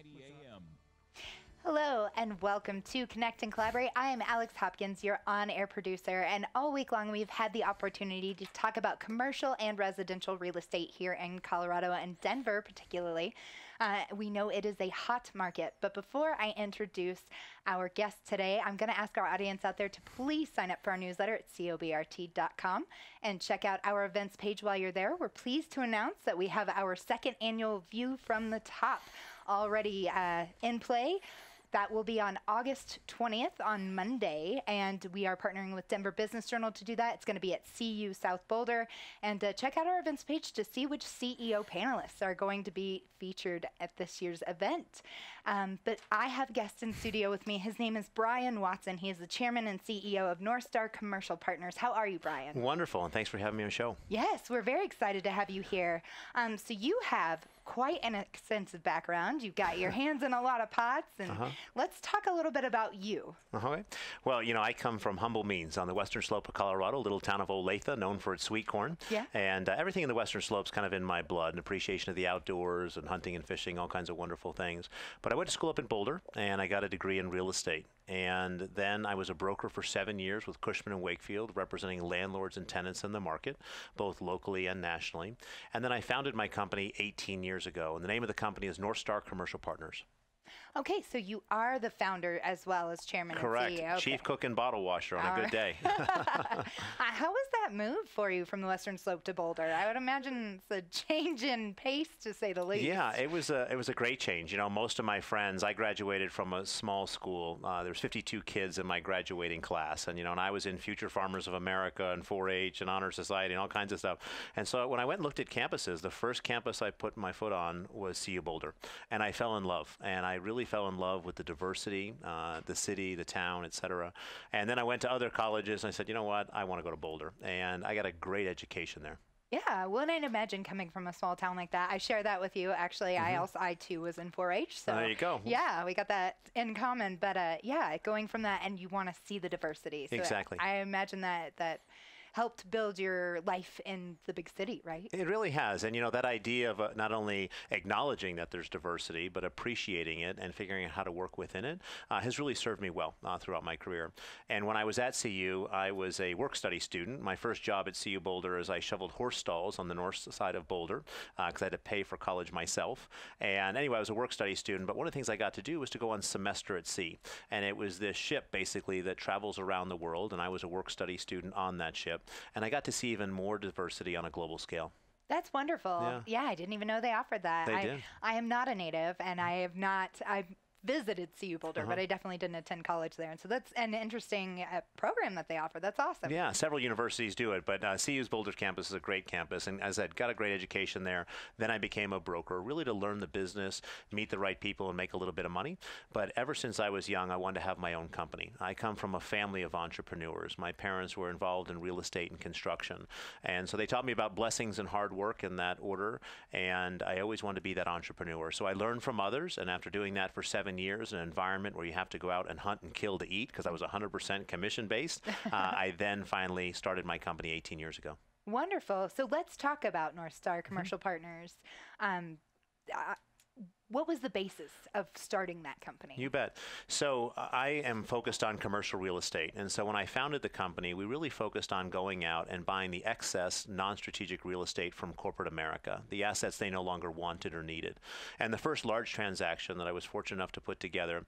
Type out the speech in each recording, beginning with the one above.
690 AM. Hello and welcome to Connect and Collaborate. I am Alex Hopkins, your on-air producer, and all week long we've had the opportunity to talk about commercial and residential real estate here in Colorado and Denver particularly. We know it is a hot market, but before I introduce our guest today, I'm going to ask our audience out there to please sign up for our newsletter at cobrt.com and check out our events page while you're there. We're pleased to announce that we have our second annual View from the Top already in play. That will be on August 20th on Monday, and we are partnering with Denver Business Journal to do that. It's going to be at CU South Boulder, and check out our events page to see which CEO panelists are going to be featured at this year's event. But I have a guest in studio with me. His name is Brian Watson. He is the chairman and CEO of Northstar Commercial Partners. How are you, Brian? Wonderful, and thanks for having me on the show. Yes, we're very excited to have you here. So you have quite an extensive background. You've got your hands in a lot of pots, and let's talk a little bit about you. Okay. Well, you know, I come from humble means on the western slope of Colorado, a little town of Olathe, known for its sweet corn. Yeah. And everything in the western slope's kind of in my blood, an appreciation of the outdoors and hunting and fishing, all kinds of wonderful things. But I went to school up in Boulder, and I got a degree in real estate. And then I was a broker for 7 years with Cushman & Wakefield, representing landlords and tenants in the market, both locally and nationally. And then I founded my company 18 years ago, and the name of the company is Northstar Commercial Partners. Okay, so you are the founder as well as chairman Correct. and CEO. Okay. Chief cook and bottle washer on a good day. How was that move for you from the Western Slope to Boulder? I would imagine it's a change in pace, to say the least. Yeah, it was a great change. You know, most of my friends, I graduated from a small school. There was 52 kids in my graduating class, and I was in Future Farmers of America and 4-H and Honor Society and all kinds of stuff. And so when I went and looked at campuses, the first campus I put my foot on was CU Boulder, and I fell in love. And I really fell in love with the diversity, the city, the town, etc. And then I went to other colleges, and I said, you know what, I want to go to Boulder. And I got a great education there. Yeah, well, and I'd imagine coming from a small town like that. I share that with you. Actually, I too was in 4-H. So there you go. Yeah, we got that in common. But yeah, going from that, and you want to see the diversity. So exactly. I imagine that helped build your life in the big city, right? It really has. And, that idea of not only acknowledging that there's diversity, but appreciating it and figuring out how to work within it has really served me well throughout my career. And when I was at CU, I was a work study student. My first job at CU Boulder is I shoveled horse stalls on the north side of Boulder because I had to pay for college myself. And anyway, I was a work study student, but one of the things I got to do was to go on semester at sea. And it was this ship, basically, that travels around the world, and I was a work study student on that ship. And I got to see even more diversity on a global scale. That's wonderful. Yeah, I didn't even know they offered that. They did. I am not a native, and I've visited CU Boulder, but I definitely didn't attend college there. And so that's an interesting program that they offer. That's awesome. Yeah, several universities do it, but CU's Boulder campus is a great campus. And as I got a great education there, then I became a broker, really to learn the business, meet the right people, and make a little bit of money. But ever since I was young, I wanted to have my own company. I come from a family of entrepreneurs. My parents were involved in real estate and construction. And so they taught me about blessings and hard work in that order. And I always wanted to be that entrepreneur. So I learned from others. And after doing that for 7 years in an environment where you have to go out and hunt and kill to eat, because I was 100% commission based, I then finally started my company 18 years ago. Wonderful. So let's talk about Northstar Commercial Partners. What was the basis of starting that company? You bet. So I am focused on commercial real estate. And so when I founded the company, we really focused on going out and buying the excess non-strategic real estate from corporate America, the assets they no longer wanted or needed. And the first large transaction that I was fortunate enough to put together,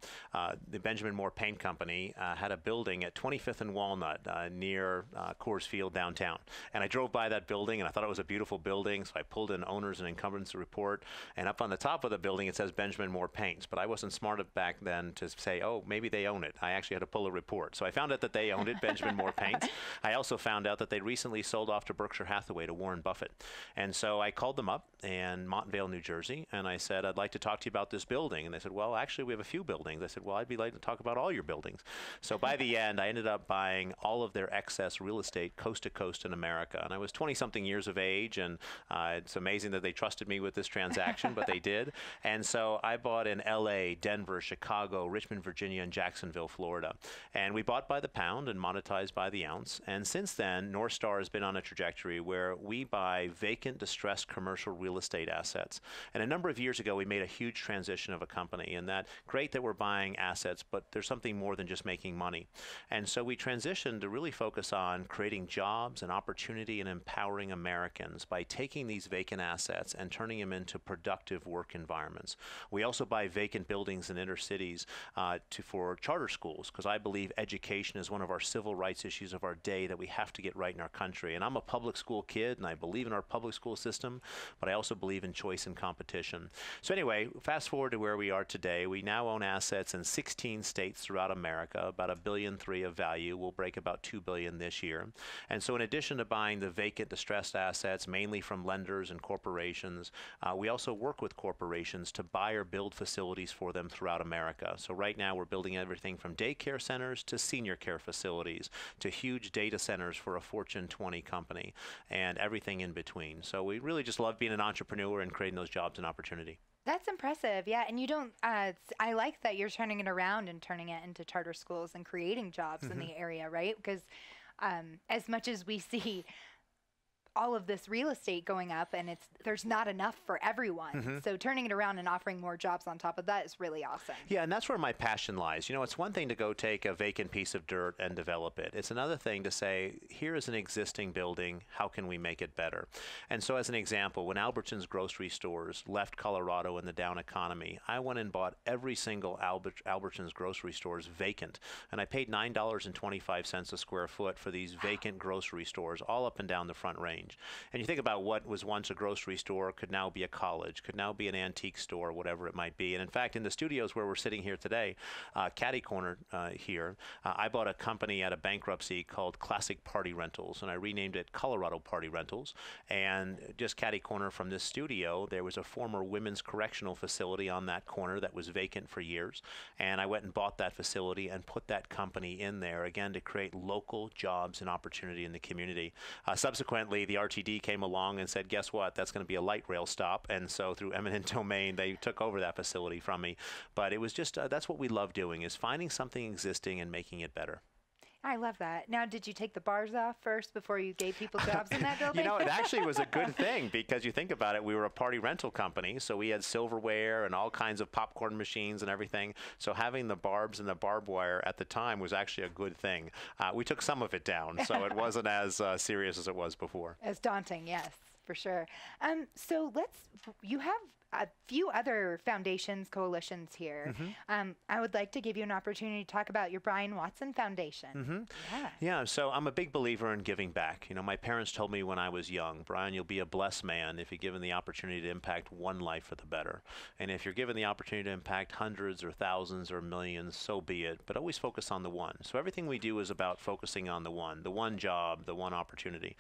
the Benjamin Moore Paint Company had a building at 25th and Walnut near Coors Field downtown. And I drove by that building, and I thought it was a beautiful building. So I pulled in owners and incumbents report. And up on the top of the building, it says Benjamin Moore Paints, but I wasn't smart enough back then to say, oh, maybe they own it. I actually had to pull a report. So I found out that they owned it, Benjamin Moore Paints. I also found out that they recently sold off to Berkshire Hathaway, to Warren Buffett. And so I called them up in Montvale, New Jersey, and I said, I'd like to talk to you about this building. And they said, well, actually, we have a few buildings. I said, well, I'd be like to talk about all your buildings. So by the end, I ended up buying all of their excess real estate coast to coast in America. And I was 20-something years of age, and it's amazing that they trusted me with this transaction, but they did. And And so I bought in LA, Denver, Chicago, Richmond, Virginia, and Jacksonville, Florida. And we bought by the pound and monetized by the ounce. And since then, Northstar has been on a trajectory where we buy vacant, distressed commercial real estate assets. And a number of years ago, we made a huge transition of a company, and that great that we're buying assets, but there's something more than just making money. And so we transitioned to really focus on creating jobs and opportunity and empowering Americans by taking these vacant assets and turning them into productive work environments. We also buy vacant buildings in inner cities for charter schools, because I believe education is one of our civil rights issues of our day that we have to get right in our country. And I'm a public school kid, and I believe in our public school system, but I also believe in choice and competition. So anyway, fast forward to where we are today. We now own assets in 16 states throughout America, about $1.3 billion of value. We'll break about $2 billion this year. And so in addition to buying the vacant, distressed assets, mainly from lenders and corporations, we also work with corporations to buy or build facilities for them throughout America. So right now we're building everything from daycare centers to senior care facilities to huge data centers for a Fortune 20 company and everything in between. So we really just love being an entrepreneur and creating those jobs and opportunity. That's impressive. Yeah. And you don't, I like that you're turning it around and turning it into charter schools and creating jobs in the area, right? Because as much as we see all of this real estate going up and there's not enough for everyone. So turning it around and offering more jobs on top of that is really awesome. Yeah, and that's where my passion lies. You know, it's one thing to go take a vacant piece of dirt and develop it. It's another thing to say, here is an existing building, how can we make it better? And so as an example, when Albertsons grocery stores left Colorado in the down economy, I went and bought every single Albertsons grocery stores vacant. And I paid $9.25 a square foot for these vacant grocery stores all up and down the Front Range. And you think about what was once a grocery store could now be a college, could now be an antique store, whatever it might be. And in fact, in the studios where we're sitting here today, Caddy Corner here, I bought a company out of bankruptcy called Classic Party Rentals, and I renamed it Colorado Party Rentals. And just Caddy Corner from this studio, there was a former women's correctional facility on that corner that was vacant for years. And I went and bought that facility and put that company in there, again, to create local jobs and opportunity in the community. Subsequently, the RTD came along and said, guess what, that's going to be a light rail stop. And so through eminent domain, they took over that facility from me. But it was just, that's what we love doing, is finding something existing and making it better. I love that. Now, did you take the bars off first before you gave people jobs in that building? You know, it actually was a good thing, because you think about it, we were a party rental company, so we had silverware and all kinds of popcorn machines and everything. So having the barbs and the barbed wire at the time was actually a good thing. We took some of it down, so it wasn't as serious as it was before. As daunting, yes, for sure. So you have a few other foundations, coalitions here. I would like to give you an opportunity to talk about your Brian Watson Foundation. Yeah, so I'm a big believer in giving back. You know, my parents told me when I was young, Brian, you'll be a blessed man if you're given the opportunity to impact one life for the better. And if you're given the opportunity to impact hundreds or thousands or millions, so be it. But always focus on the one. So everything we do is about focusing on the one job, the one opportunity.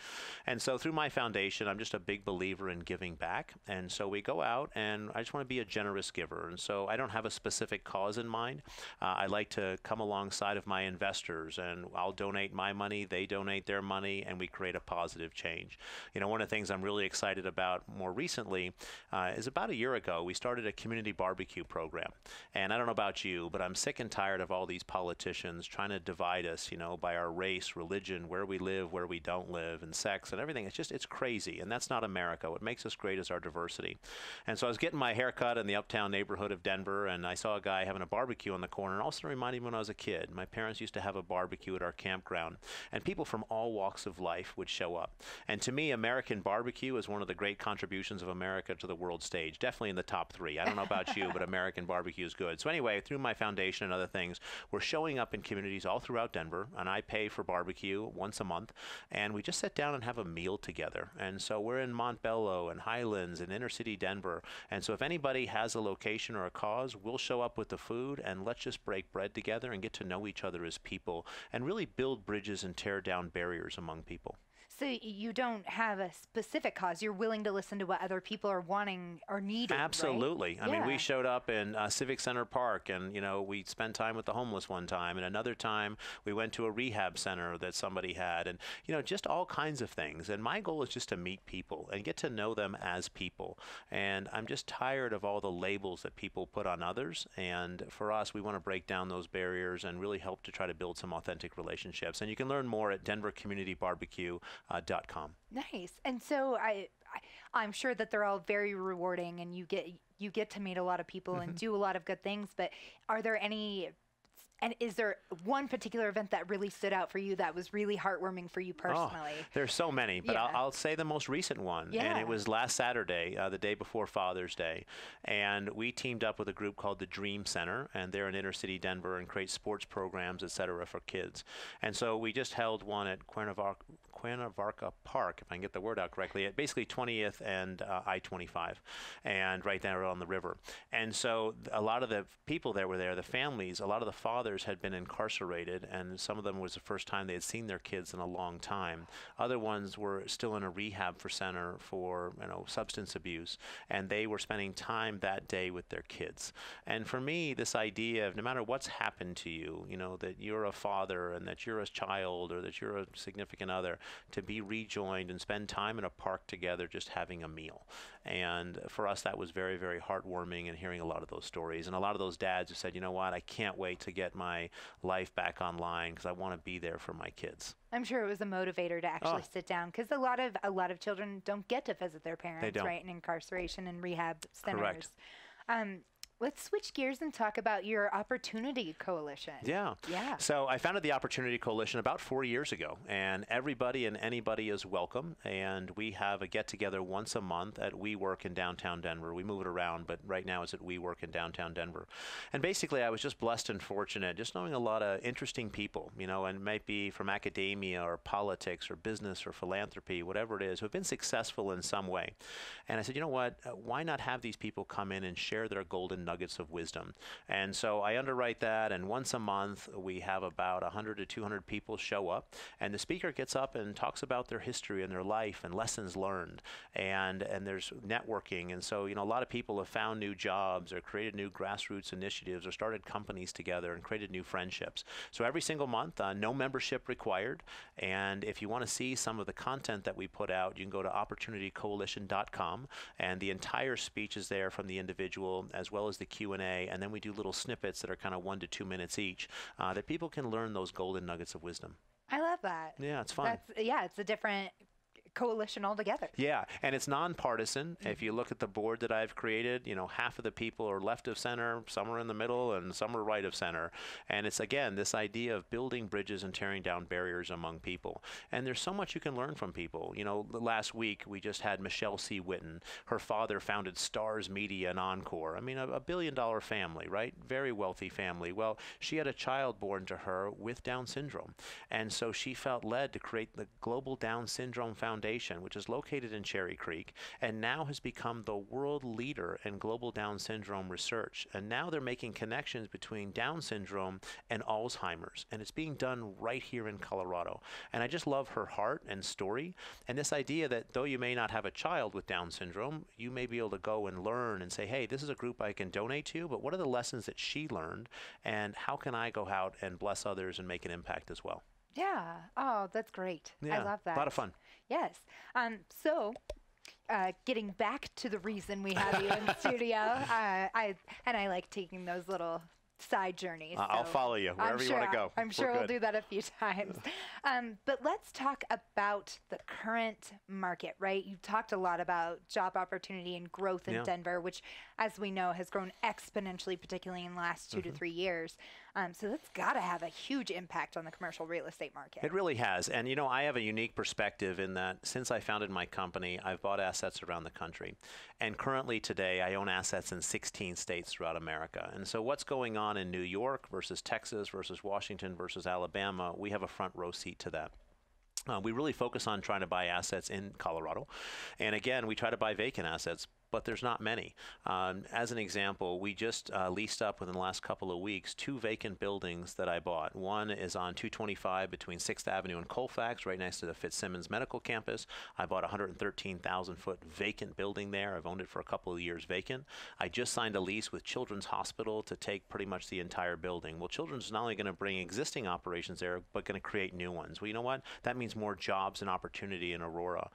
And so through my foundation, I'm just a big believer in giving back. And so we go out and I just want to be a generous giver. And so I don't have a specific cause in mind. I like to come alongside of my investors, and I'll donate my money, they donate their money, and we create a positive change. You know, one of the things I'm really excited about more recently is about a year ago, we started a community barbecue program. And I don't know about you, but I'm sick and tired of all these politicians trying to divide us, you know, by our race, religion, where we live, where we don't live, and sex and everything. It's crazy. And that's not America. What makes us great is our diversity. And so I was getting my haircut in the uptown neighborhood of Denver, and I saw a guy having a barbecue on the corner, and also reminded me when I was a kid. My parents used to have a barbecue at our campground, and people from all walks of life would show up. And to me, American barbecue is one of the great contributions of America to the world stage, definitely in the top 3. I don't know about you, but American barbecue is good. So anyway, through my foundation and other things, we're showing up in communities all throughout Denver, and I pay for barbecue once a month, and we just sit down and have a meal together. And so we're in Montbello and Highlands and inner city Denver. And so if anybody has a location or a cause, we'll show up with the food, and let's just break bread together and get to know each other as people and really build bridges and tear down barriers among people. So you don't have a specific cause. You're willing to listen to what other people are wanting or needing, Absolutely. right? I mean, we showed up in Civic Center Park, and we spent time with the homeless one time, and another time we went to a rehab center that somebody had, and just all kinds of things. And my goal is just to meet people and get to know them as people. And I'm just tired of all the labels that people put on others. And for us, we want to break down those barriers and really help to try to build some authentic relationships. And you can learn more at denvercommunitybarbecue.com. Nice. And so I'm sure that they're all very rewarding, and you get to meet a lot of people and do a lot of good things. But are there any? And is there one particular event that really stood out for you that was really heartwarming for you personally? Oh, there's so many, but I'll say the most recent one. Yeah. And it was last Saturday, the day before Father's Day. And we teamed up with a group called the Dream Center, and they're in inner city Denver and create sports programs, et cetera, for kids. And so we just held one at Cuernavaca Park, if I can get the word out correctly, at basically 20th and I-25, and right there on the river. And so a lot of the people that were there, the families, a lot of the fathers had been incarcerated, and some of them was the first time they had seen their kids in a long time. Other ones were still in a rehab center for substance abuse, and they were spending time that day with their kids. And for me, this idea of no matter what's happened to you, that you're a father and that you're a child or that you're a significant other, to be rejoined and spend time in a park together just having a meal. And for us, that was very, very heartwarming, and hearing a lot of those stories. And a lot of those dads who said, you know what, I can't wait to get my life back online because I want to be there for my kids. I'm sure it was a motivator to actually sit down, because a lot of children don't get to visit their parents, right, in incarceration and rehab centers. Correct. Let's switch gears and talk about your Opportunity Coalition. Yeah. So I founded the Opportunity Coalition about 4 years ago, and everybody and anybody is welcome. And we have a get-together once a month at WeWork in downtown Denver. We move it around, but right now it's at WeWork in downtown Denver. And basically, I was just blessed and fortunate, just knowing a lot of interesting people, and it might be from academia or politics or business or philanthropy, whatever it is, who have been successful in some way. And I said, you know what, why not have these people come in and share their golden nuggets of wisdom? And so I underwrite that, and once a month we have about 100 to 200 people show up, and the speaker gets up and talks about their history and their life and lessons learned, and there's networking. And so a lot of people have found new jobs or created new grassroots initiatives or started companies together and created new friendships. So every single month, no membership required. And if you want to see some of the content that we put out, you can go to opportunitycoalition.com, and the entire speech is there from the individual as well as the Q&A, and then we do little snippets that are kind of 1 to 2 minutes each, that people can learn those golden nuggets of wisdom. I love that. Yeah, it's fun. It's a different coalition altogether. Yeah, and it's nonpartisan. If you look at the board that I've created, half of the people are left of center, some are in the middle, and some are right of center. And it's, again, this idea of building bridges and tearing down barriers among people. And there's so much you can learn from people. Last week we just had Michelle C. Whitten. Her father founded Stars Media and Encore. I mean, a billion-dollar family, right? Very wealthy family. Well, she had a child born to her with Down syndrome. And so she felt led to create the Global Down Syndrome Foundation, which is located in Cherry Creek, and now has become the world leader in global Down syndrome research. And now they're making connections between Down syndrome and Alzheimer's, and it's being done right here in Colorado. And I just love her heart and story, and this idea that though you may not have a child with Down syndrome, you may be able to go and learn and say, hey, this is a group I can donate to, but what are the lessons that she learned, and how can I go out and bless others and make an impact as well? Yeah. Oh, that's great. Yeah, I love that. A lot of fun. Yes. So getting back to the reason we have you in the studio, I like taking those little side journeys. I'll follow you wherever you want to go. I'm sure we'll do that a few times. But let's talk about the current market, right? You've talked a lot about job opportunity and growth in Denver, which, as we know, has grown exponentially, particularly in the last 2 to 3 years. So that's got to have a huge impact on the commercial real estate market. It really has. And, I have a unique perspective in that since I founded my company, I've bought assets around the country. And currently today, I own assets in 16 states throughout America. And so what's going on in New York versus Texas versus Washington versus Alabama, we have a front row seat to that. We really focus on trying to buy assets in Colorado. And again, we try to buy vacant assets. but there's not many. As an example, we just leased up within the last couple of weeks 2 vacant buildings that I bought. One is on 225 between 6th Avenue and Colfax, right next to the Fitzsimmons Medical Campus. I bought a 113,000-foot vacant building there. I've owned it for a couple of years vacant. I just signed a lease with Children's Hospital to take pretty much the entire building. Well, Children's is not only going to bring existing operations there, but going to create new ones. Well, you know what? That means more jobs and opportunity in Aurora.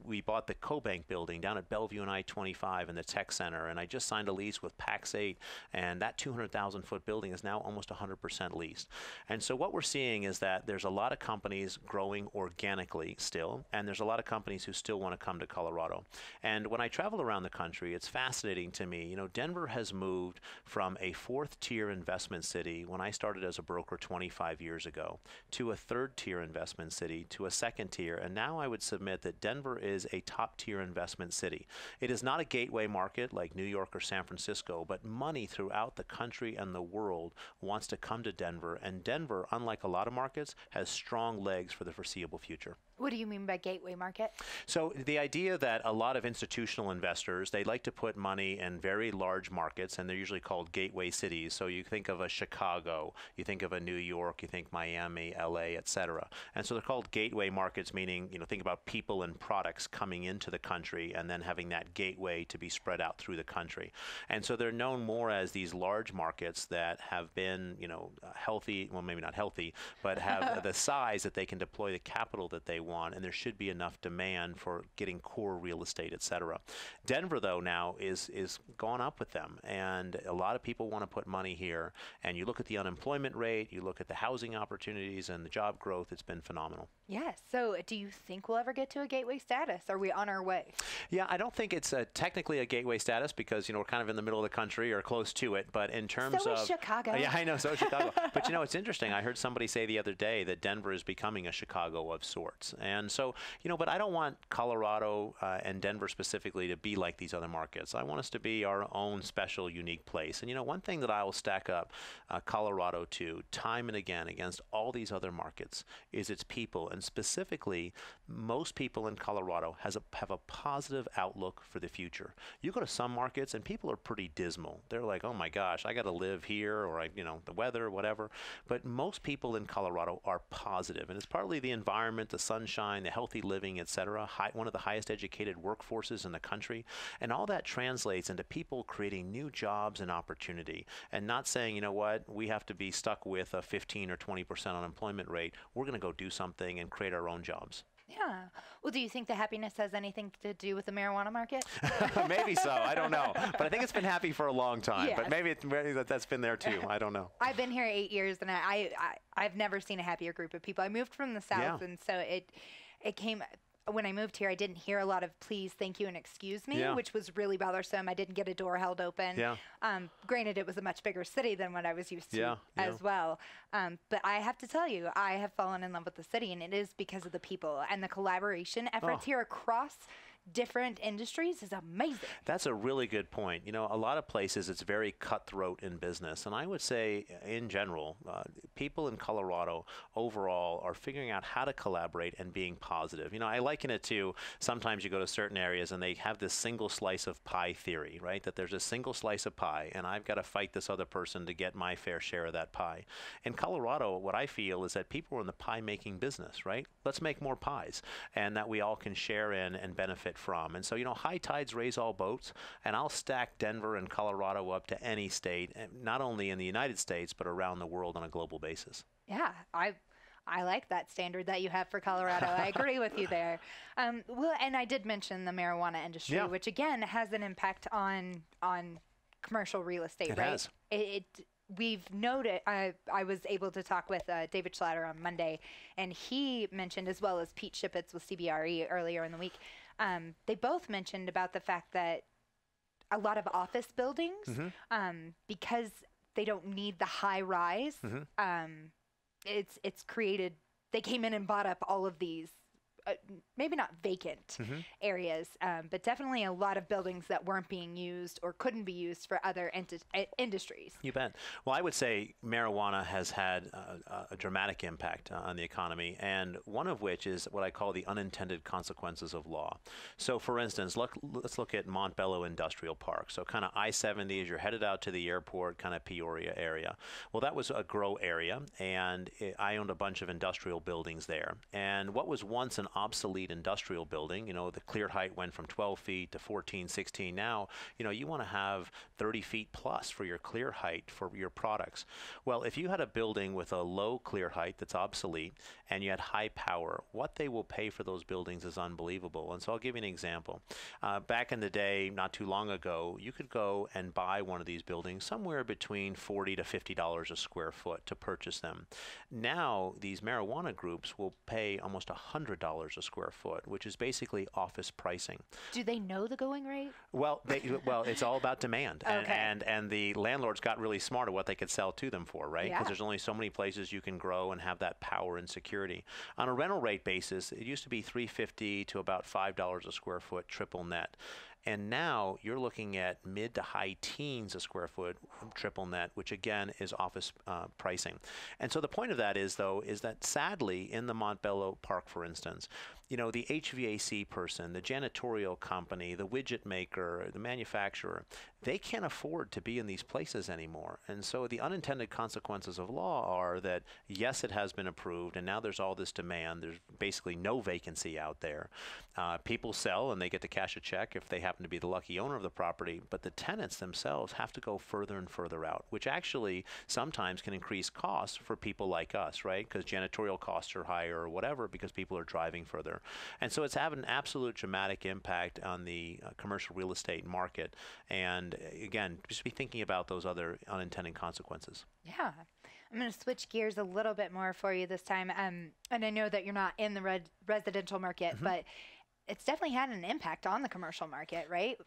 We bought the CoBank building down at Bellevue and I-25 in the Tech Center, and I just signed a lease with Pax 8, and that 200,000-foot building is now almost 100% leased. And so what we're seeing is that there's a lot of companies growing organically still, and there's a lot of companies who still want to come to Colorado. And when I travel around the country, it's fascinating to me. You know, Denver has moved from a 4th-tier investment city when I started as a broker 25 years ago to a 3rd-tier investment city to a 2nd-tier, and now I would submit that Denver is a top-tier investment city. It is not a gateway market like New York or San Francisco, but money throughout the country and the world wants to come to Denver, and Denver, unlike a lot of markets, has strong legs for the foreseeable future. What do you mean by gateway market? So the idea that a lot of institutional investors, they like to put money in very large markets, and they're usually called gateway cities. So you think of a Chicago, you think of a New York, you think Miami, LA, etc. And so they're called gateway markets, meaning, you know, think about people and products coming into the country and then having that gateway to be spread out through the country. And so they're known more as these large markets that have been, you know, healthy, well, maybe not healthy, but have the size that they can deploy the capital that they want, and there should be enough demand for getting core real estate, et cetera. Denver, though, now is gone up with them, and a lot of people want to put money here, and you look at the unemployment rate, you look at the housing opportunities and the job growth, it's been phenomenal. Yes. So do you think we'll ever get to a gateway status? Are we on our way? Yeah, I don't think it's technically a gateway status because, you know, we're kind of in the middle of the country or close to it, but in terms So of... is Chicago. Yeah, I know, so is Chicago. But, you know, it's interesting. I heard somebody say the other day that Denver is becoming a Chicago of sorts. And so, you know, but I don't want Colorado and Denver specifically to be like these other markets. I want us to be our own special, unique place. And, you know, one thing that I will stack up Colorado to time and again against all these other markets is its people. And specifically, most people in Colorado have a positive outlook for the future. You go to some markets and people are pretty dismal. They're like, oh my gosh, I got to live here, or you know, the weather, whatever. But most people in Colorado are positive, and it's partly the environment, the sunshine, the healthy living, etc. One of the highest educated workforces in the country, and all that translates into people creating new jobs and opportunity, and not saying, you know what, we have to be stuck with a 15 or 20% unemployment rate. We're going to go do something and create our own jobs. Yeah. Well, do you think the happiness has anything to do with the marijuana market? Maybe so. I don't know. But I think it's been happy for a long time. Yes. But maybe that's been there too. I don't know. I've been here 8 years, and I've never seen a happier group of people. I moved from the South, and so it came... When I moved here, I didn't hear a lot of please, thank you, and excuse me, which was really bothersome. I didn't get a door held open. Granted, it was a much bigger city than what I was used to as well. But I have to tell you, I have fallen in love with the city, and it is because of the people and the collaboration efforts here across different industries is amazing. That's a really good point. You know, a lot of places it's very cutthroat in business, and I would say in general, people in Colorado overall are figuring out how to collaborate and being positive. You know, I liken it to sometimes you go to certain areas and they have this single slice of pie theory, right? That there's a single slice of pie, and I've got to fight this other person to get my fair share of that pie. In Colorado, what I feel is that people are in the pie making business, right? Let's make more pies, and that we all can share in and benefit from. And so, you know, high tides raise all boats, and I'll stack Denver and Colorado up to any state, not only in the United States, but around the world on a global basis. Yeah, I like that standard that you have for Colorado. I agree with you there. Well, and I did mention the marijuana industry, which again has an impact on commercial real estate, It right? has. We've noted, I was able to talk with David Schlatter on Monday, and he mentioned, as well as Pete Shippets with CBRE earlier in the week, they both mentioned about the fact that a lot of office buildings, because they don't need the high rise, it's created, they came in and bought up all of these maybe not vacant areas, but definitely a lot of buildings that weren't being used or couldn't be used for other industries. You bet. Well, I would say marijuana has had a dramatic impact on the economy, and one of which is what I call the unintended consequences of law. So, for instance, let's look at Montbello Industrial Park. So, kind of I-70 as you're headed out to the airport, kind of Peoria area. Well, that was a grow area, and I owned a bunch of industrial buildings there. And what was once an obsolete industrial building, the clear height went from 12 feet to 14, 16. Now, you want to have 30 feet plus for your clear height for your products. Well, if you had a building with a low clear height that's obsolete and you had high power, what they will pay for those buildings is unbelievable. And so I'll give you an example. Back in the day, not too long ago, you could go and buy one of these buildings somewhere between $40 to $50 a square foot to purchase them. Now, these marijuana groups will pay almost $100 a square foot, which is basically office pricing. Do they know the going rate? Well, it's all about demand. Okay. And the landlords got really smart at what they could sell to them for, right? Because Yeah. there's only so many places you can grow and have that power and security. On a rental rate basis, it used to be $3.50 to about $5 a square foot triple net. And now you're looking at mid to high teens a square foot triple net, which again is office pricing. And so the point of that is that sadly in the Montbello Park, for instance, the HVAC person, the janitorial company, the widget maker, the manufacturer, they can't afford to be in these places anymore. And so the unintended consequences of law are that, yes, it has been approved, and now there's all this demand. There's basically no vacancy out there. People sell, and they get to cash a check if they happen to be the lucky owner of the property, but the tenants themselves have to go further and further out, which actually sometimes can increase costs for people like us, right? Because janitorial costs are higher or whatever because people are driving further. And so it's having an absolute dramatic impact on the commercial real estate market. And again, just be thinking about those other unintended consequences. Yeah. I'm going to switch gears a little bit more for you this time. And I know that you're not in the residential market, but it's definitely had an impact on the commercial market, right?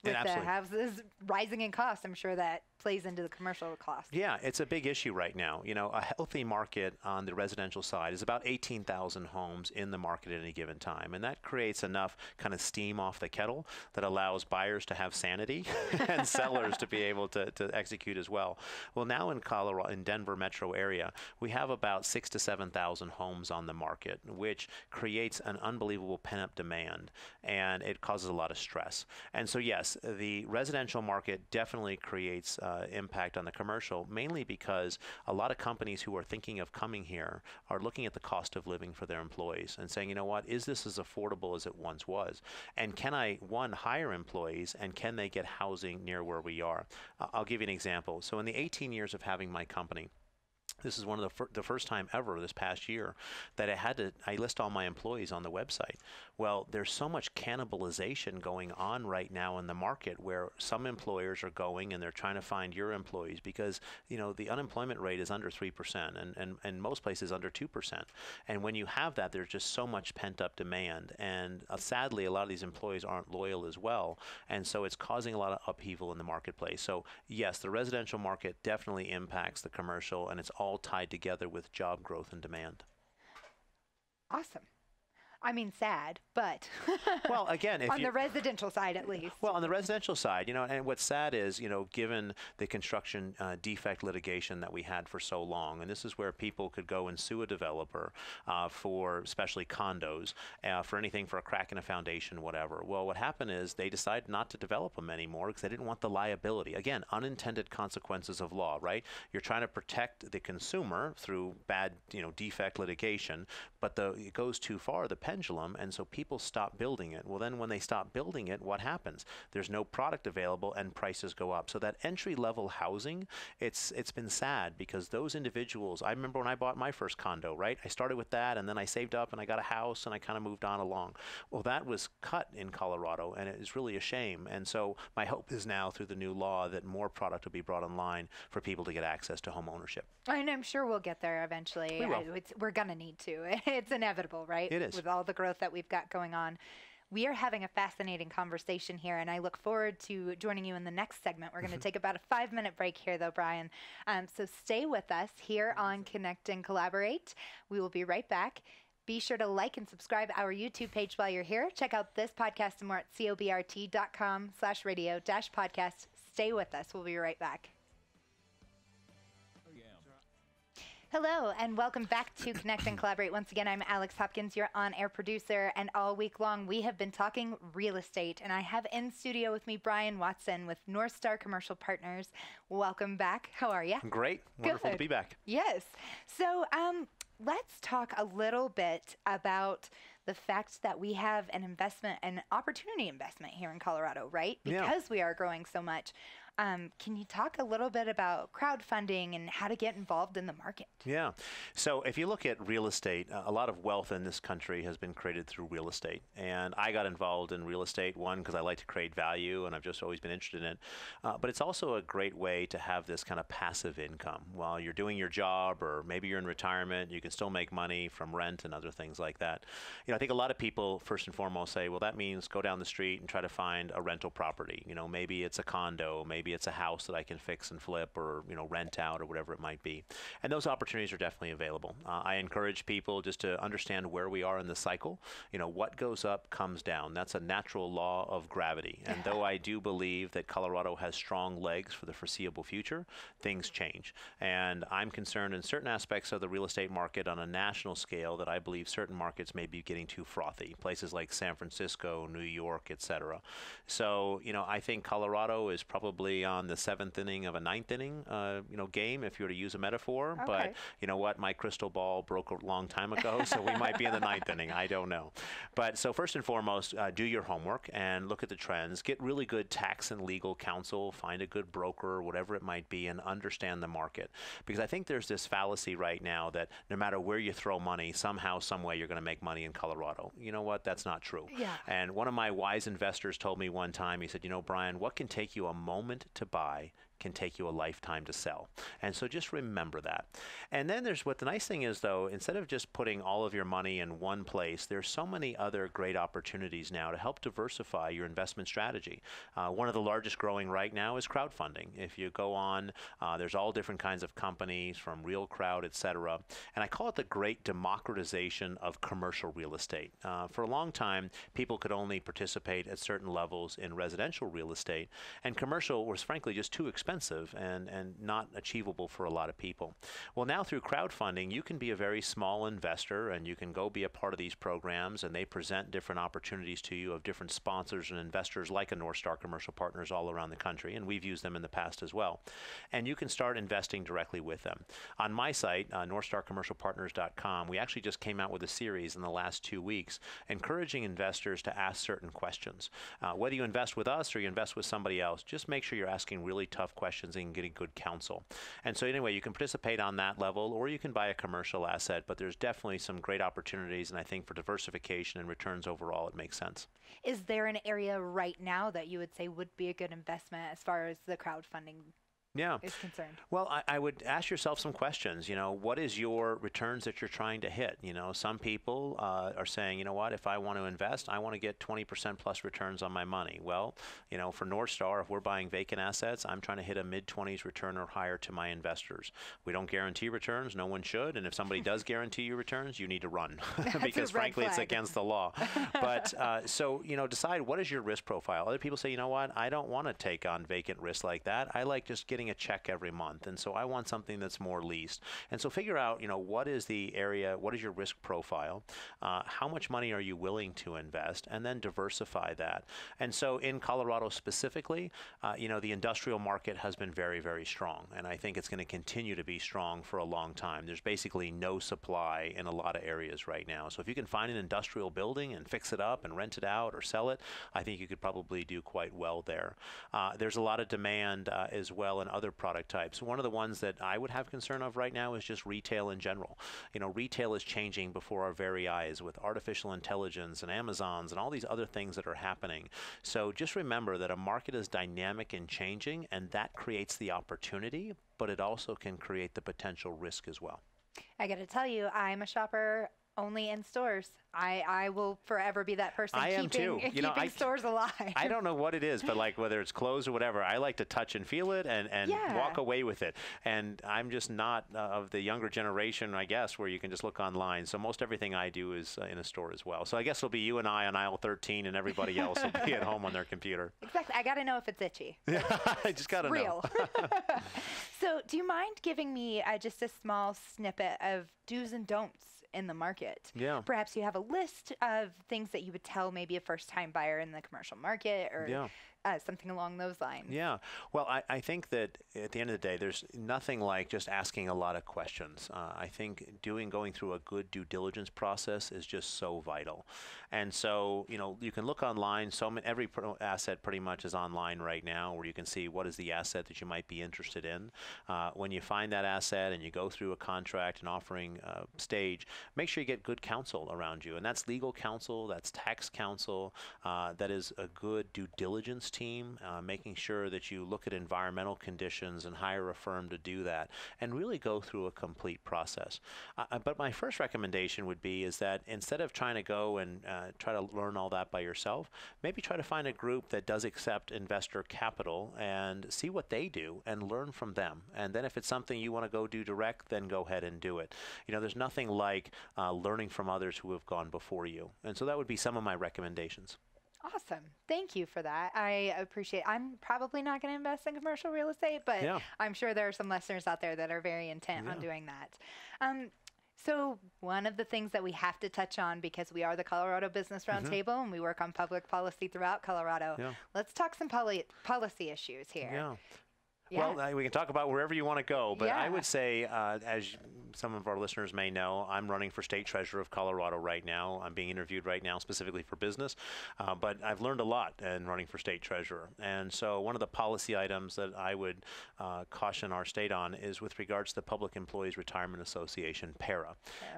With the houses rising in cost, I'm sure that plays into the commercial cost. Yeah, it's a big issue right now. A healthy market on the residential side is about 18,000 homes in the market at any given time. And that creates enough kind of steam off the kettle that allows buyers to have sanity and sellers to be able to execute as well. Well, now in Colorado, in Denver metro area, we have about 6,000 to 7,000 homes on the market, which creates an unbelievable pent-up demand, and it causes a lot of stress. And so, yes, the residential market definitely creates impact on the commercial, mainly because a lot of companies who are thinking of coming here are looking at the cost of living for their employees and saying, is this as affordable as it once was? And can I, one, hire employees, and can they get housing near where we are? I'll give you an example. So in the 18 years of having my company, this is one of the first time ever this past year that I list all my employees on the website. Well, there's so much cannibalization going on right now in the market where some employers are going and they're trying to find your employees because, the unemployment rate is under 3% and most places under 2%. And when you have that, there's just so much pent up demand. And sadly, a lot of these employees aren't loyal as well. And so it's causing a lot of upheaval in the marketplace. So yes, the residential market definitely impacts the commercial, and it's all tied together with job growth and demand. Awesome. I mean, sad, but well, again, on the residential side, at least. Well, on the residential side, and what's sad is, given the construction defect litigation that we had for so long, and this is where people could go and sue a developer for, especially condos, for anything for a crack in a foundation, whatever. Well, what happened is they decided not to develop them anymore because they didn't want the liability. Again, unintended consequences of law, right? You're trying to protect the consumer through bad, defect litigation, but it goes too far. The pendulum, and so people stop building it. Well, then when they stop building it, what happens? There's no product available and prices go up. So that entry-level housing, it's been sad because those individuals, I remember when I bought my first condo, right? I started with that and then I saved up and I got a house and I kind of moved on along. Well, that was cut in Colorado and it is really a shame. And so my hope is now through the new law that more product will be brought online for people to get access to home ownership. And I'm sure we'll get there eventually. We will. We're going to need to. It's inevitable, right? It is. With all the growth that we've got going on. We are having a fascinating conversation here, and I look forward to joining you in the next segment. We're going to take about a 5-minute break here, though, Brian. So stay with us here on Connect and Collaborate. We will be right back. Be sure to like and subscribe our YouTube page while you're here. Check out this podcast and more at cobrt.com/radio-podcast. Stay with us. We'll be right back. Hello, and welcome back to Connect and Collaborate. Once again, I'm Alex Hopkins, your on-air producer, and all week long we have been talking real estate. And I have in studio with me Brian Watson with Northstar Commercial Partners. Welcome back. How are you? Great. Wonderful to be back. Yes. So let's talk a little bit about the fact that we have an opportunity investment here in Colorado, right? Because we are growing so much. Can you talk a little bit about crowdfunding and how to get involved in the market? Yeah. So if you look at real estate, a lot of wealth in this country has been created through real estate. And I got involved in real estate, one, because I like to create value and I've just always been interested in it. But it's also a great way to have this kind of passive income. While you're doing your job or maybe you're in retirement, you can still make money from rent and other things like that. I think a lot of people, first and foremost, say, well, that means go down the street and try to find a rental property. Maybe it's a condo, maybe it's a house that I can fix and flip or, rent out or whatever it might be. And those opportunities are definitely available. I encourage people just to understand where we are in the cycle. What goes up comes down. That's a natural law of gravity. And though I do believe that Colorado has strong legs for the foreseeable future, things change. And I'm concerned in certain aspects of the real estate market on a national scale that I believe certain markets may be getting too frothy. Places like San Francisco, New York, etc. So, I think Colorado is probably on the seventh inning of a ninth inning, game, if you were to use a metaphor. Okay. But you know what? My crystal ball broke a long time ago, so we might be in the ninth inning. I don't know. But so first and foremost, do your homework and look at the trends. Get really good tax and legal counsel. Find a good broker, whatever it might be, and understand the market. Because I think there's this fallacy right now that no matter where you throw money, somehow, some way, you're going to make money in Colorado. You know what? That's not true. Yeah. And one of my wise investors told me one time, he said, Brian, what can take you a moment to buy can take you a lifetime to sell. And so just remember that. And then there's what the nice thing is, though, instead of just putting all of your money in one place, there's so many other great opportunities now to help diversify your investment strategy. One of the largest growing right now is crowdfunding. If you go on, there's all different kinds of companies from Real Crowd, etc. And I call it the great democratization of commercial real estate. For a long time, people could only participate at certain levels in residential real estate, and commercial was frankly just too expensive and not achievable for a lot of people. Well, now through crowdfunding, you can be a very small investor and you can go be a part of these programs, and they present different opportunities to you of different sponsors and investors like a Northstar Commercial Partners all around the country, and we've used them in the past as well. And you can start investing directly with them. On my site, NorthstarCommercialPartners.com, we actually just came out with a series in the last 2 weeks encouraging investors to ask certain questions. Whether you invest with us or you invest with somebody else, just make sure you're asking really tough questions and getting good counsel. And so anyway, you can participate on that level, or you can buy a commercial asset, but there's definitely some great opportunities, and I think for diversification and returns overall, it makes sense. Is there an area right now that you would say would be a good investment as far as the crowdfunding is concerned? Well, I would ask yourself some questions. What is your returns that you're trying to hit? Some people are saying, what, if I want to invest, I want to get 20% plus returns on my money. Well, for Northstar, if we're buying vacant assets, I'm trying to hit a mid-20s return or higher to my investors. We don't guarantee returns. No one should. And if somebody does guarantee you returns, you need to run because frankly, it's against the law. But so, decide what is your risk profile. Other people say, what, I don't want to take on vacant risk like that. I like just getting a check every month, and so I want something that's more leased. And so figure out, what is the area, what is your risk profile, how much money are you willing to invest, and then diversify that. And so in Colorado specifically, the industrial market has been very, very strong, and I think it's going to continue to be strong for a long time. There's basically no supply in a lot of areas right now. So if you can find an industrial building and fix it up and rent it out or sell it, I think you could probably do quite well there. There's a lot of demand as well in other product types. One of the ones that I would have concern of right now is just retail in general. Retail is changing before our very eyes with artificial intelligence and Amazons and all these other things that are happening. So just remember that a market is dynamic and changing, and that creates the opportunity, but it also can create the potential risk as well. I got to tell you, I'm a shopper Only in stores. I will forever be that person I am too. keeping stores alive. I don't know what it is, but like whether it's clothes or whatever, I like to touch and feel it and walk away with it. And I'm just not of the younger generation, I guess, where you can just look online. So most everything I do is in a store as well. So I guess it'll be you and I on aisle 13 and everybody else will be at home on their computer. Exactly. I got to know if it's itchy. I just got to know. Real. So do you mind giving me just a small snippet of do's and don'ts in the market? Yeah. Perhaps you have a list of things that you would tell maybe a first-time buyer in the commercial market or something along those lines. Yeah. Well, I think that at the end of the day, there's nothing like just asking a lot of questions. I think going through a good due diligence process is just so vital. And so, you can look online. Every asset pretty much is online right now, where you can see what is the asset that you might be interested in. When you find that asset and you go through a contract and offering stage, make sure you get good counsel around you. And that's legal counsel, that's tax counsel, that is a good due diligence team, making sure that you look at environmental conditions and hire a firm to do that, and really go through a complete process. But my first recommendation would be is that instead of trying to go and try to learn all that by yourself, maybe try to find a group that does accept investor capital and see what they do and learn from them. And then if it's something you want to go do direct, then go ahead and do it. There's nothing like learning from others who have gone before you. And so that would be some of my recommendations. Awesome. Thank you for that. I appreciate it. I'm probably not going to invest in commercial real estate, but I'm sure there are some listeners out there that are very intent on doing that. So one of the things that we have to touch on, because we are the Colorado Business Roundtable and we work on public policy throughout Colorado, let's talk some policy issues here. Well, we can talk about wherever you want to go, but I would say, as some of our listeners may know, I'm running for state treasurer of Colorado right now. I'm being interviewed right now specifically for business, but I've learned a lot in running for state treasurer. And so one of the policy items that I would caution our state on is with regards to the Public Employees Retirement Association, PERA.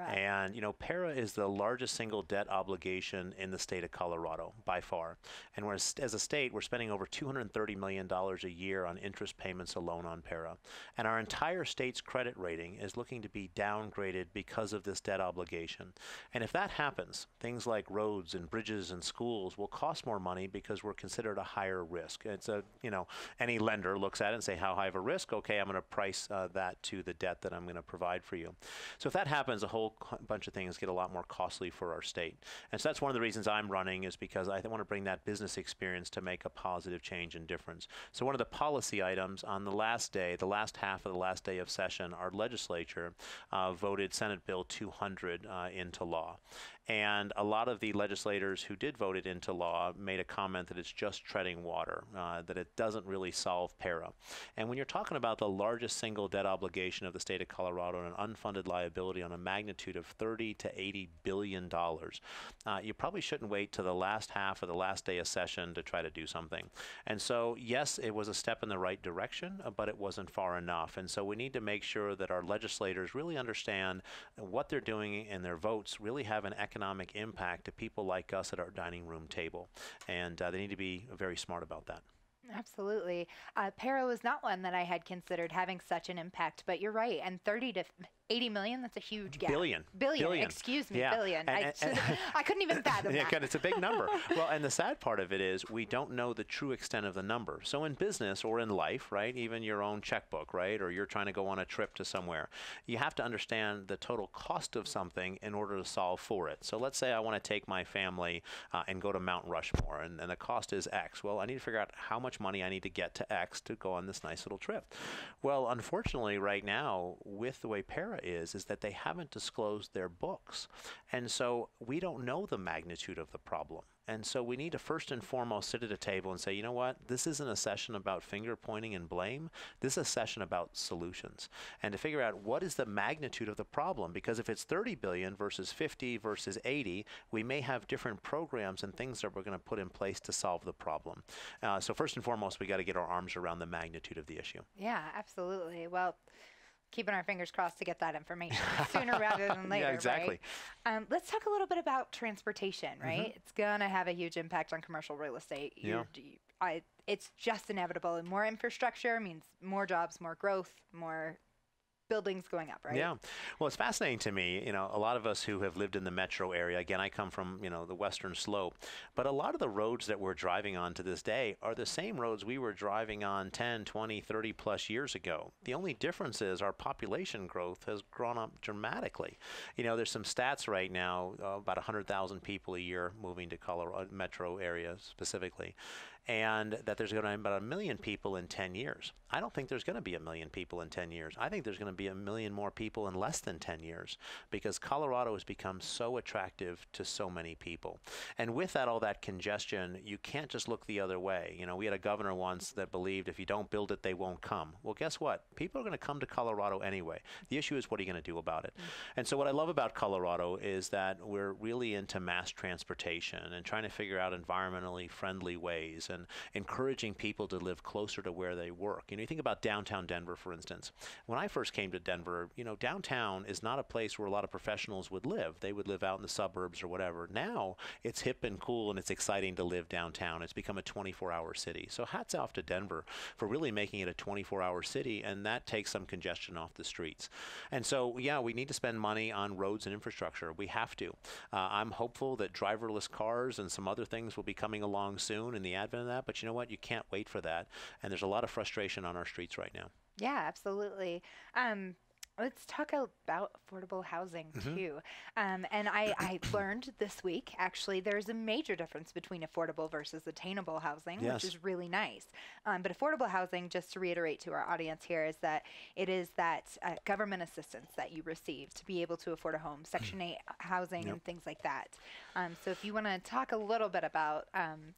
And, PERA is the largest single debt obligation in the state of Colorado by far. And as a state, we're spending over $230 million a year on interest payments alone on PERA. And our entire state's credit rating is looking to be downgraded because of this debt obligation. And if that happens, things like roads and bridges and schools will cost more money because we're considered a higher risk. It's any lender looks at it and say, how high of a risk? Okay, I'm going to price that to the debt that I'm going to provide for you. So if that happens, a whole bunch of things get a lot more costly for our state. And so that's one of the reasons I'm running, is because I want to bring that business experience to make a positive change and difference. So one of the policy items on the last half of the last day of session, our legislature voted Senate Bill 200 into law. And a lot of the legislators who did vote it into law made a comment that it's just treading water, that it doesn't really solve PERA. And when you're talking about the largest single debt obligation of the state of Colorado and an unfunded liability on a magnitude of $30 to $80 billion, you probably shouldn't wait to the last half of the last day of session to try to do something. And so, yes, it was a step in the right direction, but it wasn't far enough. And so we need to make sure that our legislators really understand what they're doing, and their votes really have an economic impact to people like us at our dining room table. And they need to be very smart about that. Absolutely. PERA was not one that I had considered having such an impact, but you're right. And 30 to 80 million, that's a huge gap. Billion. Excuse me, billion. I couldn't even fathom that. It's a big number. Well, and the sad part of it is we don't know the true extent of the number. So in business or in life, right, even your own checkbook, right, or you're trying to go on a trip to somewhere, you have to understand the total cost of something in order to solve for it. So let's say I want to take my family and go to Mount Rushmore, and the cost is X. Well, I need to figure out how much money I need to get to X to go on this nice little trip. Well, unfortunately, right now, with the way PERA is that they haven't disclosed their books. And so we don't know the magnitude of the problem. And so we need to first and foremost sit at a table and say, you know what, this isn't a session about finger pointing and blame. This is a session about solutions, and to figure out what is the magnitude of the problem. Because if it's 30 billion versus 50 versus 80, we may have different programs and things that we're going to put in place to solve the problem. So first and foremost, we got to get our arms around the magnitude of the issue. Yeah, absolutely. Well, keeping our fingers crossed to get that information sooner rather than later. Yeah, exactly. Right? Let's talk a little bit about transportation, right? It's going to have a huge impact on commercial real estate. It's just inevitable. And more infrastructure means more jobs, more growth, more buildings going up, right? Yeah. Well, it's fascinating to me, a lot of us who have lived in the metro area, again, I come from, the Western Slope, but a lot of the roads that we're driving on to this day are the same roads we were driving on 10, 20, 30 plus years ago. The only difference is our population growth has grown up dramatically. There's some stats right now, about 100,000 people a year moving to Colorado metro area specifically, and that there's going to be about 1 million people in 10 years. I don't think there's going to be 1 million people in 10 years. I think there's going to be 1 million more people in less than 10 years because Colorado has become so attractive to so many people. And with that, all that congestion, you can't just look the other way. We had a governor once that believed if you don't build it, they won't come. Well, guess what? People are going to come to Colorado anyway. The issue is, what are you going to do about it? And so what I love about Colorado is that we're really into mass transportation and trying to figure out environmentally friendly ways and encouraging people to live closer to where they work. You think about downtown Denver, for instance. When I first came to Denver, downtown is not a place where a lot of professionals would live. They would live out in the suburbs or whatever. Now it's hip and cool and it's exciting to live downtown. It's become a 24-hour city. So hats off to Denver for really making it a 24-hour city, and that takes some congestion off the streets. And so, yeah, we need to spend money on roads and infrastructure. We have to. I'm hopeful that driverless cars and some other things will be coming along soon in the advent of that, but you know what? You can't wait for that. And there's a lot of frustration on our streets right now. Yeah, absolutely. Let's talk about affordable housing too. And I learned this week, actually, there's a major difference between affordable versus attainable housing, which is really nice. But affordable housing, just to reiterate to our audience here, is that it is that government assistance that you receive to be able to afford a home, Section 8 housing and things like that. So if you want to talk a little bit about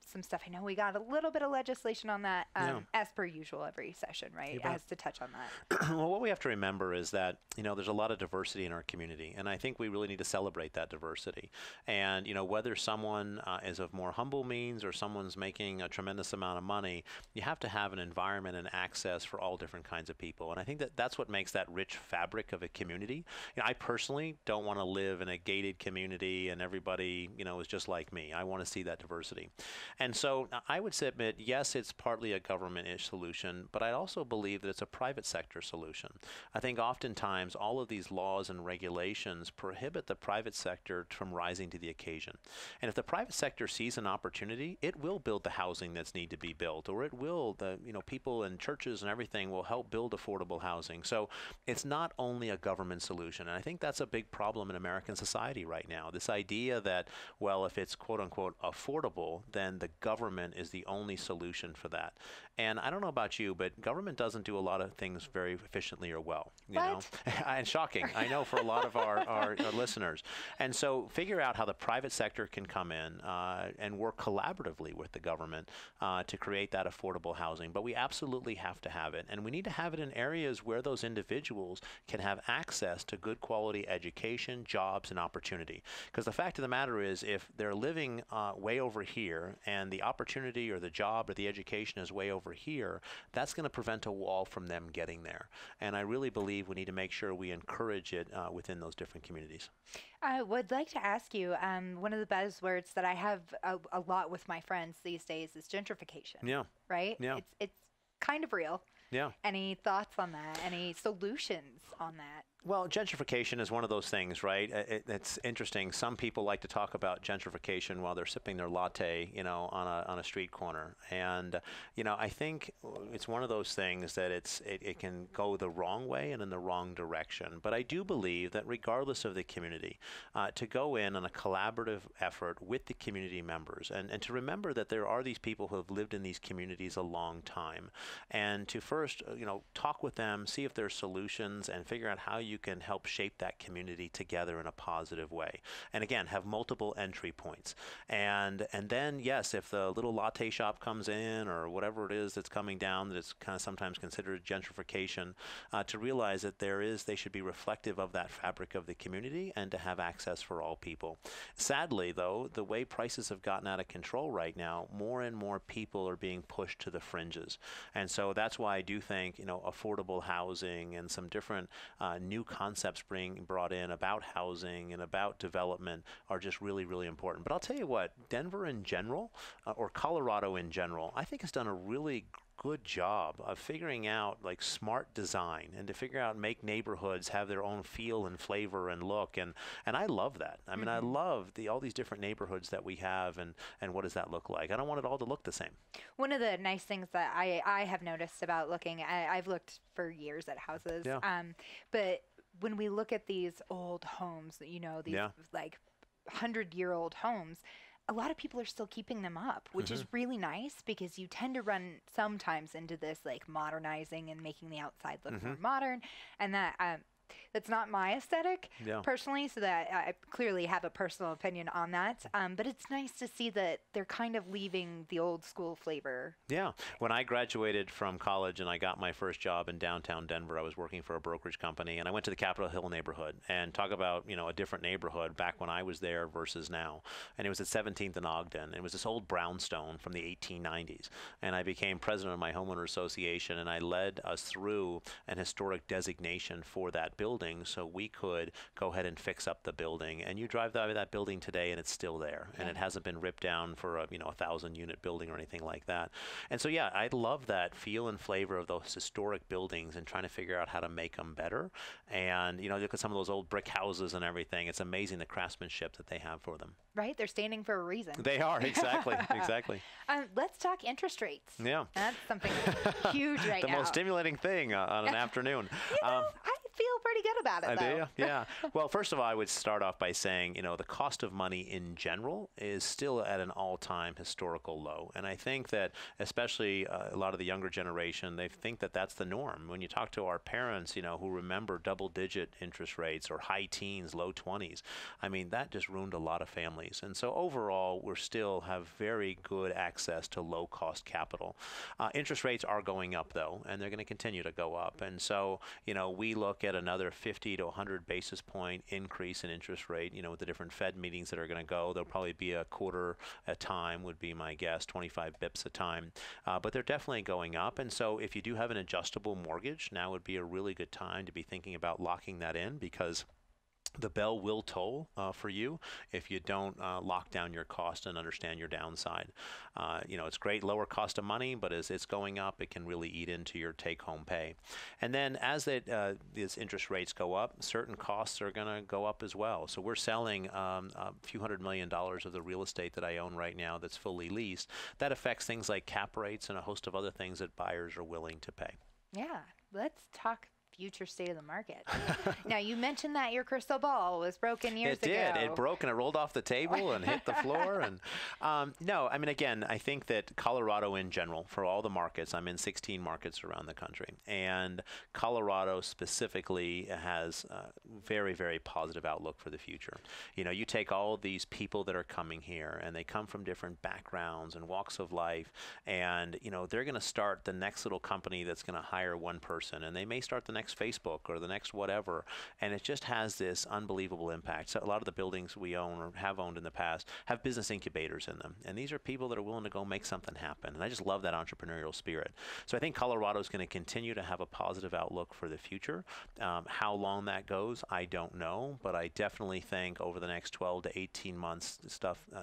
some stuff, I know we got a little bit of legislation on that, as per usual every session, right? As to touch on that. Well, what we have to remember is that there's a lot of diversity in our community, and I think we really need to celebrate that diversity. And whether someone is of more humble means or someone's making a tremendous amount of money, you have to have an environment and access for all different kinds of people. And I think that that's what makes that rich fabric of a community. I personally don't want to live in a gated community and everybody is just like me. I want to see that diversity. And so I would submit, yes, it's partly a government-ish solution, but I also believe that it's a private sector solution. I think oftentimes all of these laws and regulations prohibit the private sector from rising to the occasion. And if the private sector sees an opportunity, it will build the housing that's need to be built, or it will, people in churches and everything will help build affordable housing. So it's not only a government solution. And I think that's a big problem in American society right now. This idea that, well, if it's quote unquote affordable, then the government is the only solution for that. And I don't know about you, but government doesn't do a lot of things very efficiently or well. And shocking, I know, for a lot of our listeners. And so figure out how the private sector can come in and work collaboratively with the government to create that affordable housing. But we absolutely have to have it. And we need to have it in areas where those individuals can have access to good quality education, jobs, and opportunity. Because the fact of the matter is, if they're living way over here and the opportunity or the job or the education is way over here, that's going to prevent a wall from them getting there. And I really believe we need to make sure we encourage it within those different communities. I would like to ask you, one of the buzzwords that I have a lot with my friends these days is gentrification. Yeah. Right? Yeah. It's kind of real. Yeah. Any thoughts on that? Any solutions on that? Well, gentrification is one of those things, right? It's interesting. Some people like to talk about gentrification while they're sipping their latte, on a street corner. And, I think it's one of those things that it can go the wrong way and in the wrong direction. But I do believe that regardless of the community, to go in on a collaborative effort with the community members and to remember that there are these people who have lived in these communities a long time, and to first, talk with them, see if there's solutions, and figure out how you can help shape that community together in a positive way. And again, have multiple entry points. And then, yes, if the little latte shop comes in or whatever it is that's coming down, that it's kind of sometimes considered gentrification, to realize that they should be reflective of that fabric of the community and to have access for all people. Sadly, though, the way prices have gotten out of control right now, more and more people are being pushed to the fringes. And so that's why I do think, affordable housing and some different new concepts being brought in about housing and about development are just really, really important. But I'll tell you what, Denver in general, or Colorado in general, I think has done a really good job of figuring out like smart design and to figure out make neighborhoods have their own feel and flavor and look. And I love that. I mean, I love all these different neighborhoods that we have, and what does that look like? I don't want it all to look the same. One of the nice things that I have noticed about looking, I've looked for years at houses, but when we look at these old homes, you know, these like 100-year-old homes, a lot of people are still keeping them up, which is really nice because you tend to run sometimes into this like modernizing and making the outside look more modern, and that's not my aesthetic personally, so that I clearly have a personal opinion on that. But it's nice to see that they're kind of leaving the old school flavor. Yeah. When I graduated from college and I got my first job in downtown Denver, I was working for a brokerage company, and I went to the Capitol Hill neighborhood. And talk about, you know, a different neighborhood back when I was there versus now. And it was at 17th and Ogden. It was this old brownstone from the 1890s. And I became president of my homeowner association, and I led us through an historic designation for that building so we could go ahead and fix up the building. And you drive by that building today and it's still there, and it hasn't been ripped down for a 1,000-unit building or anything like that. And so I love that feel and flavor of those historic buildings and trying to figure out how to make them better. And look at some of those old brick houses and everything. It's amazing the craftsmanship that they have for them. Right, they're standing for a reason. They are, exactly. Exactly. Let's talk interest rates. Yeah, that's something huge right now. The most stimulating thing on an afternoon. I feel pretty good about it, though. Do, yeah. Well, first of all, I would start off by saying, the cost of money in general is still at an all-time historical low. And I think that especially a lot of the younger generation, they think that that's the norm. When you talk to our parents, who remember double-digit interest rates or high teens, low 20s, I mean, that just ruined a lot of families. And so overall, we still have very good access to low-cost capital. Interest rates are going up, though, and they're going to continue to go up. And so, we look at another 50 to 100 basis point increase in interest rate, with the different Fed meetings that are going to go. There'll probably be a quarter at a time, would be my guess, 25 bips a time. But they're definitely going up. And so if you do have an adjustable mortgage, now would be a really good time to be thinking about locking that in, because the bell will toll for you if you don't lock down your cost and understand your downside. It's great, lower cost of money, but as it's going up, it can really eat into your take-home pay. And then as these interest rates go up, certain costs are going to go up as well. So we're selling a few $100 million of the real estate that I own right now that's fully leased. That affects things like cap rates and a host of other things that buyers are willing to pay. Yeah, let's talk future state of the market. Now, you mentioned that your crystal ball was broken years ago. It did. It broke and it rolled off the table and hit the floor. And no, I mean, again, I think that Colorado in general, for all the markets, I'm in 16 markets around the country, and Colorado specifically has a very, very positive outlook for the future. You take all of these people that are coming here, and they come from different backgrounds and walks of life, and they're going to start the next little company that's going to hire one person, and they may start the next Facebook or the next whatever, and it just has this unbelievable impact. So a lot of the buildings we own or have owned in the past have business incubators in them, and these are people that are willing to go make something happen, and I just love that entrepreneurial spirit. So I think Colorado is going to continue to have a positive outlook for the future. How long that goes, I don't know, but I definitely think over the next 12 to 18 months,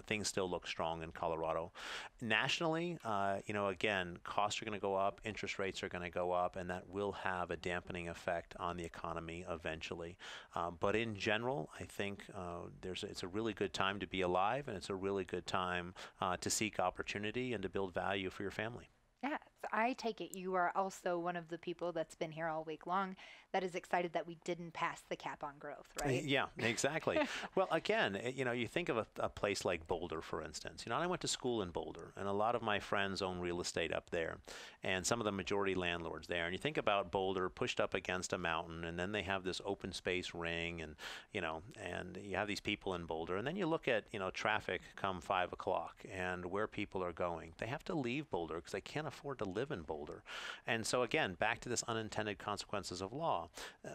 things still look strong in Colorado. Nationally, again, costs are going to go up, interest rates are going to go up, and that will have a dampening effect on the economy eventually. But in general, I think it's a really good time to be alive, and it's a really good time to seek opportunity and to build value for your family. Yeah, so I take it you are also one of the people that's been here all week long that is excited that we didn't pass the cap on growth, right? Yeah, exactly. Well, again, you think of a place like Boulder, for instance. I went to school in Boulder, and a lot of my friends own real estate up there, and some of the majority landlords there. And you think about Boulder pushed up against a mountain, and then they have this open space ring, and you have these people in Boulder, and then you look at traffic come 5 o'clock and where people are going. They have to leave Boulder because they can't afford to live in Boulder. And so again, back to this unintended consequences of law.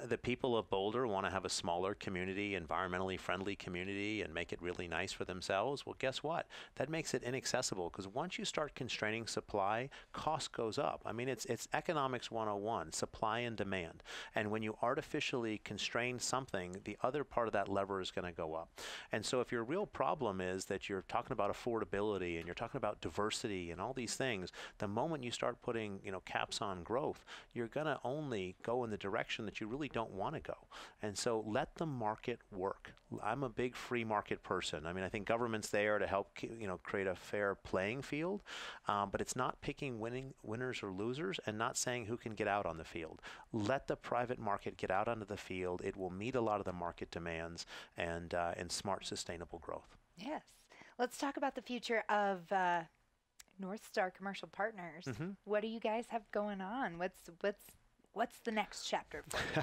The people of Boulder want to have a smaller community, environmentally friendly community, and make it really nice for themselves. Well, guess what? That makes it inaccessible, because once you start constraining supply, cost goes up. I mean, it's economics 101, supply and demand. And when you artificially constrain something, the other part of that lever is going to go up. And so if your real problem is that you're talking about affordability and you're talking about diversity and all these things, the moment you start start putting, caps on growth, you're going to only go in the direction that you really don't want to go. And so let the market work. I'm a big free market person. I mean, I think government's there to help, create a fair playing field, but it's not picking winners or losers and not saying who can get out on the field. Let the private market get out onto the field. It will meet a lot of the market demands and smart, sustainable growth. Yes. Let's talk about the future of Northstar Commercial Partners. What do you guys have going on? What's the next chapter for you?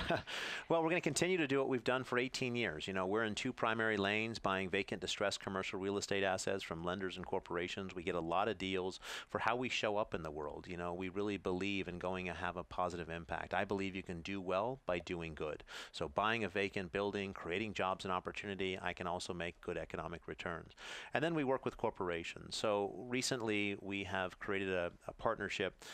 Well, we're going to continue to do what we've done for 18 years. We're in two primary lanes, buying vacant, distressed commercial real estate assets from lenders and corporations. We get a lot of deals for how we show up in the world. We really believe in going to have a positive impact. I believe you can do well by doing good. So buying a vacant building, creating jobs and opportunity, I can also make good economic returns. And then we work with corporations. So recently we have created a partnership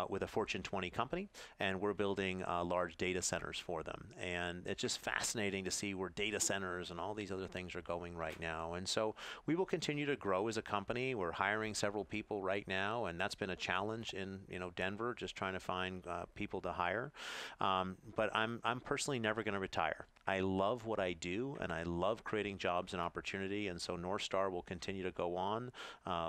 with a Fortune 20 company, and we're building large data centers for them. And it's just fascinating to see where data centers and all these other things are going right now. And so we will continue to grow as a company. We're hiring several people right now, and that's been a challenge in Denver, just trying to find people to hire. But I'm personally never going to retire. I love what I do, and I love creating jobs and opportunity, and so Northstar will continue to go on.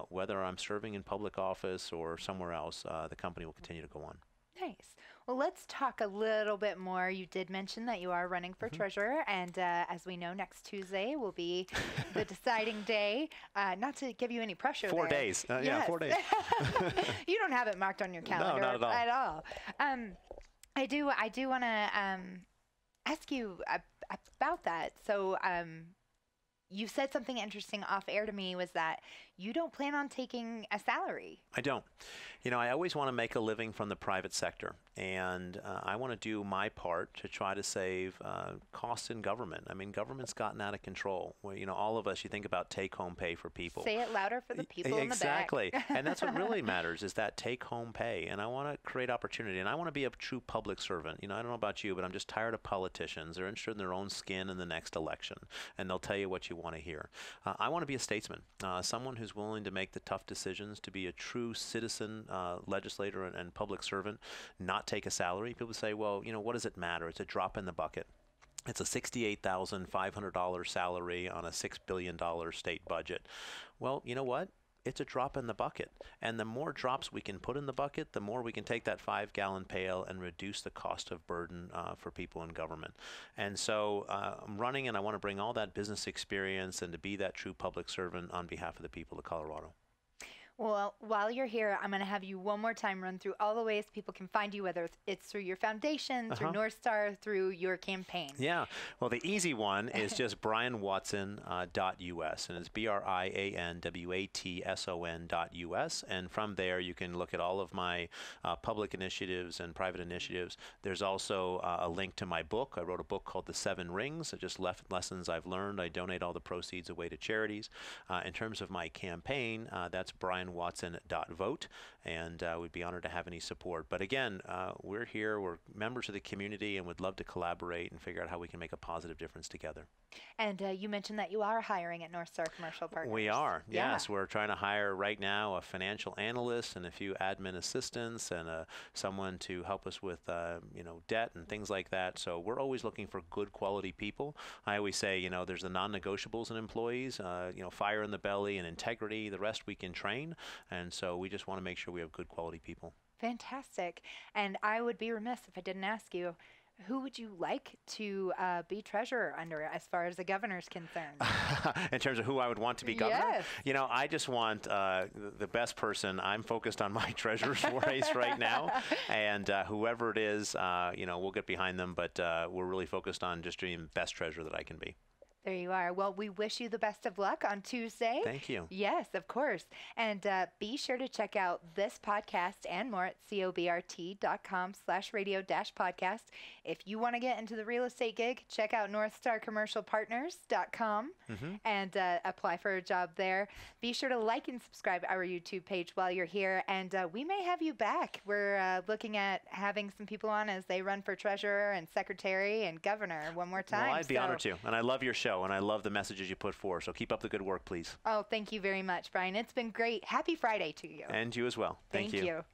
Whether I'm serving in public office or somewhere else, the company will continue to go on. Nice. Well, let's talk a little bit more. You did mention that you are running for treasurer, and as we know, next Tuesday will be the deciding day. Not to give you any pressure 4 there. days. Yeah, 4 days. You don't have it marked on your calendar. No, not at all. I do want to ask you about that. So you said something interesting off air to me, was that you don't plan on taking a salary. I don't. I always want to make a living from the private sector, and I want to do my part to try to save costs in government. I mean, government's gotten out of control. Where, all of us, you think about take-home pay for people. Say it louder for the people in the back. Exactly. And that's what really matters, is that take-home pay. And I want to create opportunity, and I want to be a true public servant. I don't know about you, but I'm just tired of politicians. They're interested in their own skin in the next election, and they'll tell you what you want to hear. I want to be a statesman, someone who's willing to make the tough decisions, to be a true citizen, legislator and public servant, not take a salary. People say, well, what does it matter? It's a drop in the bucket. It's a $68,500 salary on a $6 billion state budget. Well, you know what? It's a drop in the bucket. And the more drops we can put in the bucket, the more we can take that 5-gallon pail and reduce the cost of burden for people in government. And so I'm running, and I want to bring all that business experience and to be that true public servant on behalf of the people of Colorado. Well, while you're here, I'm going to have you one more time run through all the ways people can find you, whether it's through your foundation, through Northstar, through your campaign. Yeah. Well, the easy one is just brianwatson.us, and it's BrianWatson.us. And from there, you can look at all of my public initiatives and private initiatives. There's also a link to my book. I wrote a book called The 7 Rings. It just lessons I've learned. I donate all the proceeds away to charities. In terms of my campaign, that's brianwatson.vote, and we'd be honored to have any support. But again, we're here, we're members of the community, and would love to collaborate and figure out how we can make a positive difference together. And you mentioned that you are hiring at Northstar Commercial Partners. We are, yes. We're trying to hire right now a financial analyst and a few admin assistants and someone to help us with debt and things like that. So we're always looking for good quality people. I always say, there's the non-negotiables in employees, fire in the belly and integrity. The rest we can train. And so we just want to make sure we have good quality people. Fantastic. And I would be remiss if I didn't ask you, who would you like to be treasurer under as far as the governor's concerned? In terms of who I would want to be governor? Yes. I just want the best person. I'm focused on my treasurer's race right now. And whoever it is, we'll get behind them. But we're really focused on just being the best treasurer that I can be. There you are. Well, we wish you the best of luck on Tuesday. Thank you. Yes, of course. And be sure to check out this podcast and more at cobrt.com/radio-podcast. If you want to get into the real estate gig, check out northstarcommercialpartners.com and apply for a job there. Be sure to like and subscribe our YouTube page while you're here, and we may have you back. We're looking at having some people on as they run for treasurer and secretary and governor one more time. Well, I'd be honored to, and I love your show. And I love the messages you put forth. So keep up the good work, please. Oh, thank you very much, Brian. It's been great. Happy Friday to you. And you as well. Thank you.